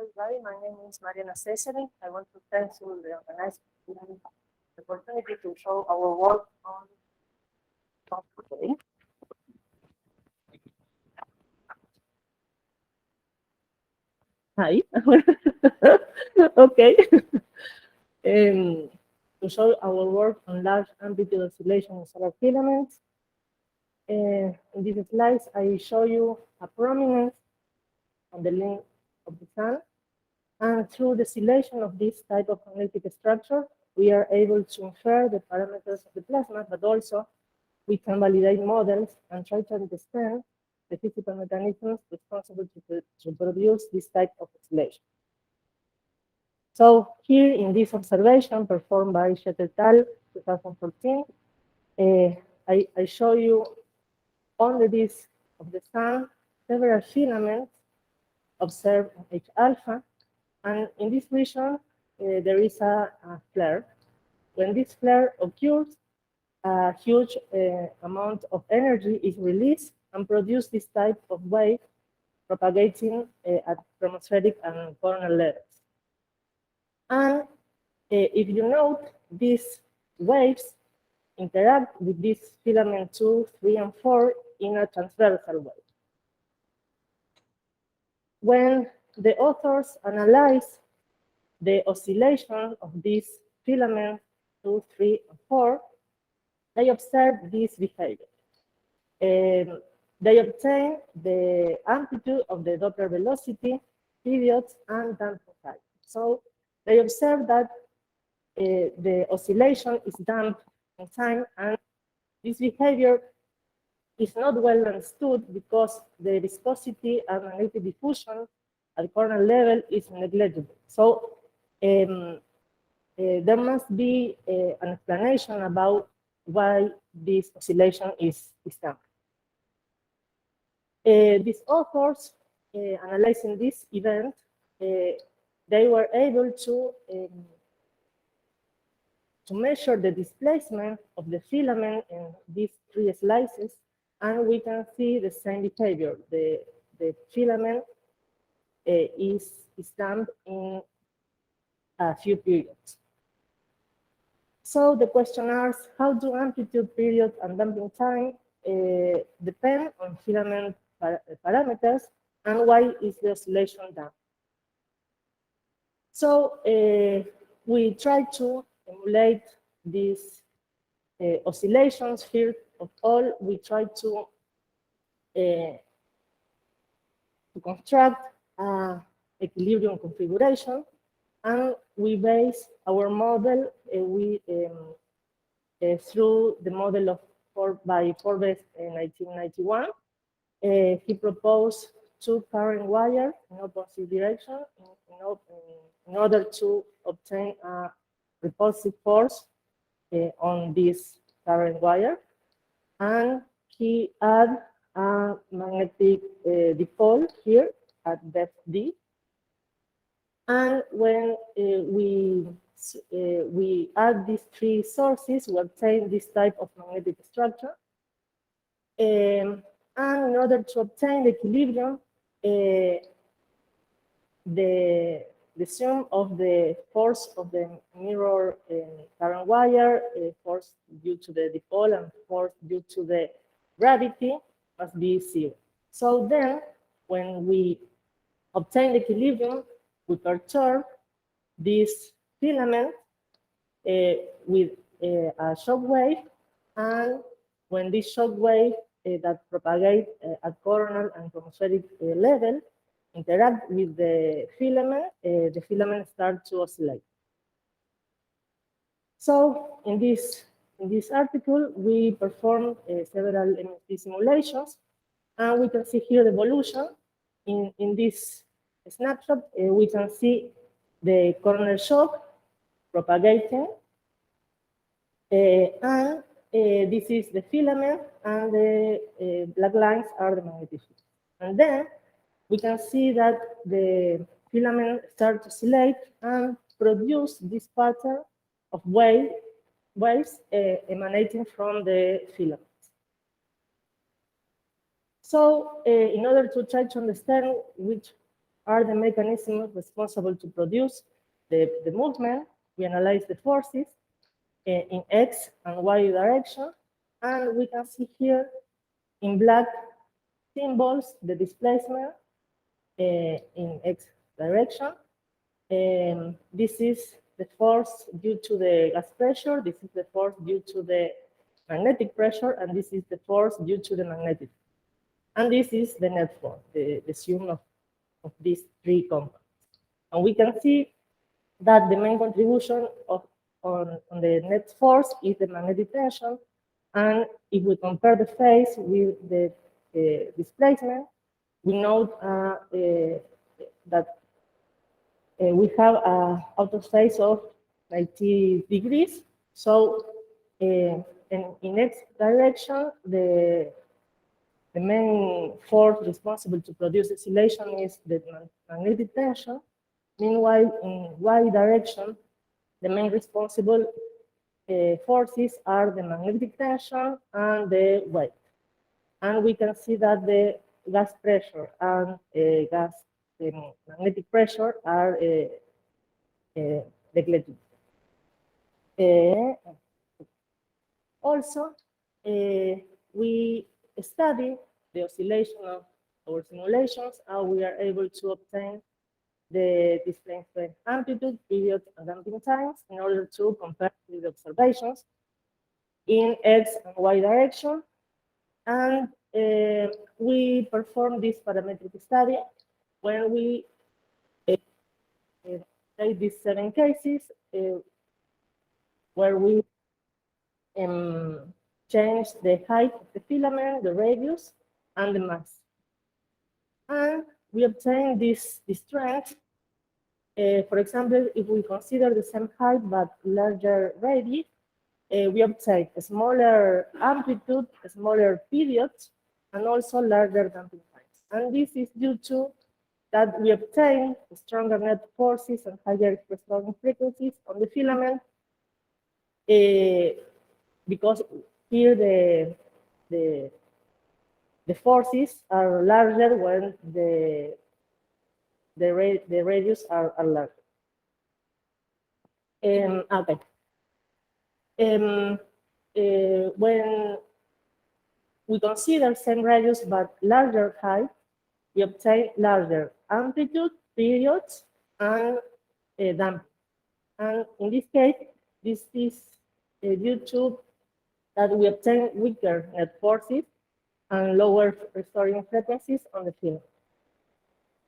everybody. My name is Mariana Cécere. I want to thank you the organized the opportunity to show our work on today. Hi. Okay. To show our work on large amplitude oscillation in solar filaments. In these slides, I show you a prominence on the length of the sun. And through the oscillation of this type of magnetic structure, we are able to infer the parameters of the plasma, but also we can validate models and try to understand the physical mechanisms responsible to produce this type of oscillation. So here in this observation performed by Xie et al. 2014, I show you on the disk of the sun several filaments observed in H alpha, and in this region there is a flare. When this flare occurs, a huge amount of energy is released and produce this type of wave propagating at chromospheric and coronal levels. And if you note, these waves interact with this filament 2, 3, and 4 in a transversal way. When the authors analyze the oscillation of these filaments 2, 3, and 4, they observe this behavior. They obtain the amplitude of the Doppler velocity, periods, and damping time. So they observe that the oscillation is damped in time, and this behavior is not well understood because the viscosity and magnetic diffusion at the coronal level is negligible. So there must be an explanation about why this oscillation is damped. These authors, analyzing this event, they were able to measure the displacement of the filament in these three slices, and we can see the same behavior. The filament is damped in a few periods. So the question asks, how do amplitude, period, and damping time depend on filament parameters, and why is the oscillation damped? So we try to emulate these oscillations. First of all, we try to construct an equilibrium configuration, and we base our model through the model of by Forbes in 1991. He proposed two current wires in opposite direction in order to obtain a repulsive force on this current wire, and he added a magnetic dipole here at depth D. And when we add these three sources, we obtain this type of magnetic structure. And in order to obtain the equilibrium, the sum of the force of the mirror current wire, force due to the dipole, and force due to the gravity must be 0. So then, when we obtain the equilibrium, we perturb this filament with a shock wave, and when this shock wave that propagate at coronal and chromospheric level interact with the filament starts to oscillate. So in this article, we performed several MSD simulations, and we can see here the evolution. In this snapshot, we can see the coronal shock propagating, and this is the filament, and the black lines are the magnetic field. And then we can see that the filament starts to oscillate and produce this pattern of waves emanating from the filament. So in order to try to understand which are the mechanisms responsible to produce the movement. We analyze the forces in X and Y direction, and we can see here in black symbols the displacement in X direction. This is the force due to the gas pressure, this is the force due to the magnetic pressure, and this is the force due to the magnetic. And this is the net force, the sum of these three components. And we can see that the main contribution on the net force is the magnetic tension. And if we compare the phase with the displacement, we note that we have an out of phase of 90 degrees. So in X direction, the main force responsible to produce oscillation is the magnetic tension. Meanwhile, in Y direction, the main responsible forces are the magnetic tension and the weight. And we can see that the gas pressure and magnetic pressure are neglected. Also, we study the oscillation of our simulations, and we are able to obtain the displacement amplitude, period, and damping times in order to compare with the observations in X and Y direction. And we perform this parametric study when we take these 7 cases where we change the height of the filament, the radius, and the mass. And we obtain this strength. For example, if we consider the same height but larger radius, we obtain a smaller amplitude, a smaller period, and also larger damping times. And this is due to that we obtain stronger net forces and higher restoring frequencies on the filament, because here the forces are larger when the radius are larger. Okay. When we consider same radius but larger height, we obtain larger amplitude, periods, and damping. And in this case, this is due to that we obtain weaker net forces and lower restoring frequencies on the film.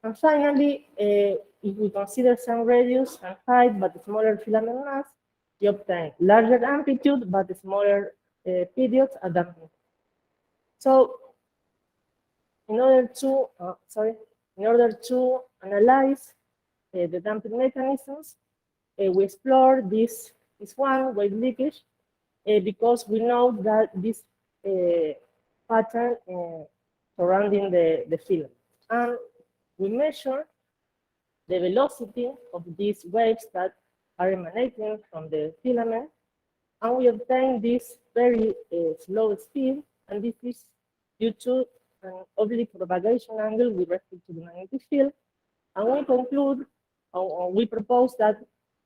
And finally, if we consider same radius and height but smaller filament mass, we obtain larger amplitude but smaller periods and damping. So in order to analyze the damping mechanisms, we explore this one, wave leakage, because we know that this pattern surrounding the film. And we measure the velocity of these waves that are emanating from the filament, and we obtain this very slow speed, and this is due to an oblique propagation angle with respect to the magnetic field. And we conclude, or we propose that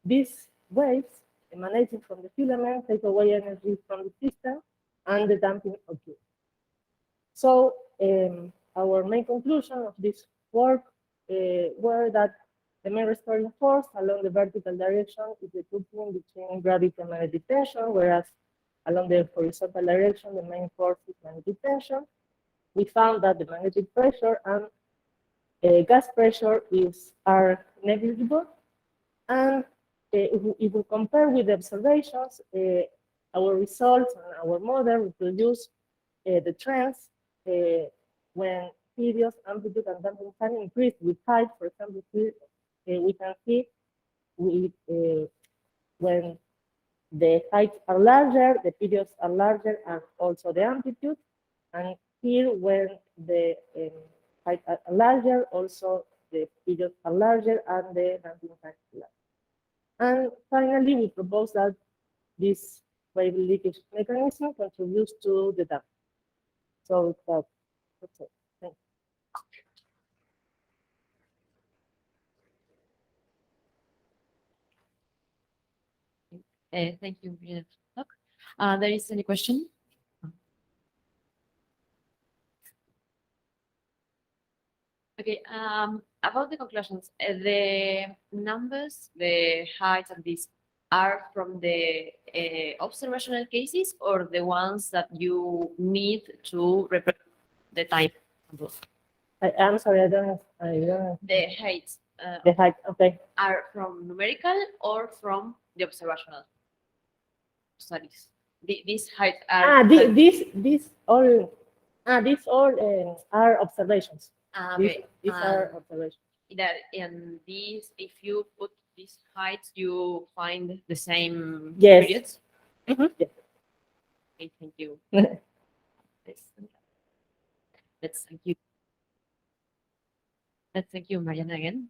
these waves emanating from the filament take away energy from the system and the damping occurs. So our main conclusion of this work were that the main restoring force along the vertical direction is the coupling between gravity and magnetic tension, whereas along the horizontal direction, the main force is magnetic tension. We found that the magnetic pressure and gas pressure are negligible. And if we compare with the observations, our results and our model reproduce the trends when periods, amplitude, and damping time increase with height. For example, here we can see when the heights are larger, the periods are larger, and also the amplitude. And here, when the heights are larger, also the periods are larger, and the damping time is larger. And finally, we propose that this wave leakage mechanism contributes to the damping. So that's it. Thank you. Thank you, Mariana, for the talk. There is any question? Okay, about the conclusions, the numbers, the heights and these are from the observational cases or the ones that you need to represent the time? I'm sorry, I don't know. The heights The height, okay. are from numerical or from the observational studies? These heights are. These all are observations. Okay. These are observations. That in these, if you put these heights, you find the same Yes. periods. Yes. Okay, thank you. Let's thank you. Let's thank you, Mariana, again.